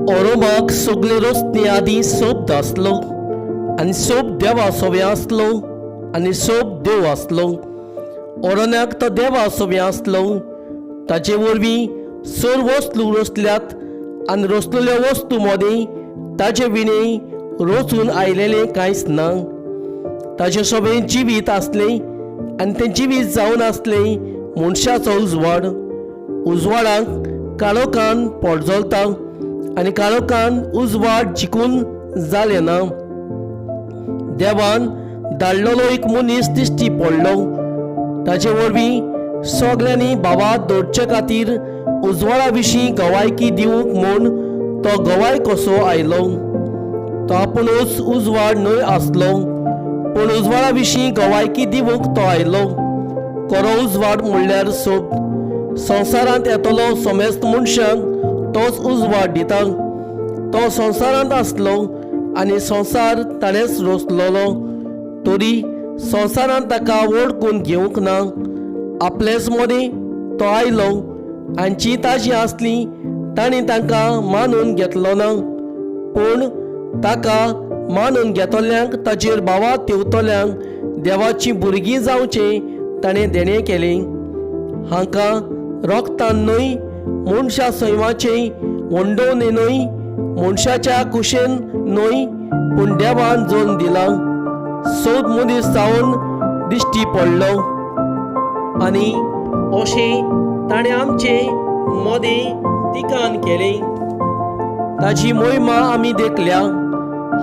ओरोमाक सगले रस्ते आदीं सोब आसलो आनी सोब देवा सोबे आसलो आनी सोब देव आसलो. ओरोनाक तो देवा सोबे आसलो. ताचे वरवीं सर वस्तू रचल्यात आनी रचलेल्यो वस्तू मदीं ताचे विणे रचून आयलेलें कांयच ना. ताचे सोबे जिवीत आसलें आनी तें जिवीत जावन आसलें मनशाचो उजवाड. उजवाडाक काळोखान पडजोलता आनी काळोखान उजवाड जिखून जालें ना. देवान धाडलेलो एक मनीस दिश्टी पडलो. ताचे वरवीं सगल्यांनी भावा दवरचे खातीर उजवाडा विशीं गवायकी दिवंक म्हूण तो गवाय कसो आयलो. तो आपुणूच उजवाड न्हय आसलो, पूण उजवाडा विशीं गवायकी दिवंक तो आयलो. खरो उजवाड म्हणल्यार सोब. संवसारांत येतलो समेस्त मनशांक तोच उजवाड दिता. तो संवसारांत आसलो आनी संवसार ताणेंच रचलोलो, तरी संवसारांत ताका वळखून घेवंक ना. आपलेच मदीं तो आयलो आनी जी ताजी आसली तांणी तांकां मानून घेतलो ना. पूण ताका मानून घेतल्यांक ताचेर भावा तेवतल्यांक देवाची भुरगीं जावचें ताणें देणें केलें. हांकां रोगतान न्हय, मनशा सैमाचे वंडोवणे न्हय, मनशाच्या कुशेन न्हय, पूण देवान जल्म दिला. सोद मनीस जावन दिश्टी पडलो आनी अशें ताणें आमचे मदें तिकान केलें. ताची महिमा आमी देखल्या.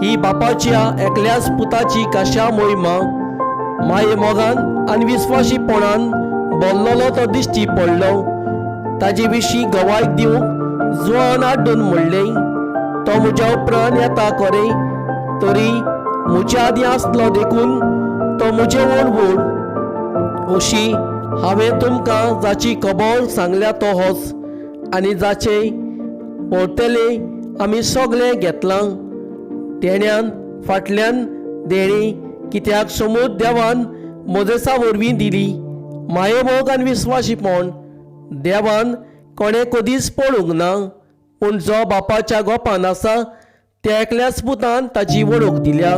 ही बापाच्या एकल्याच पुताची काशा महिमा. माये मोगान आनी विस्वाशीपणान बोल्लोलो तो दिश्टी पडलो. ताजे विशीं गवायक दिवंक जुआन हाडून म्हणलें, तो म्हज्या उपरांत येता खरें, तरी म्हज्या आदीं आसलो देखून तो म्हजे व्हड व्हड. अशी हांवें तुमकां जाची खबर सांगल्या तो होच, आनी जाचे परतेले आमी सगळे घेतलां. देण्यान फाटल्यान देणी, कित्याक समूद देवान मोजेसा वरवीं दिली. मायेमोग आनी विस्वाशीपण देवान कोणें कदीच पळोवंक ना, पूण जो बापाच्या गोपान आसा त्या एकल्याच पुतान ताची वळख दिल्या.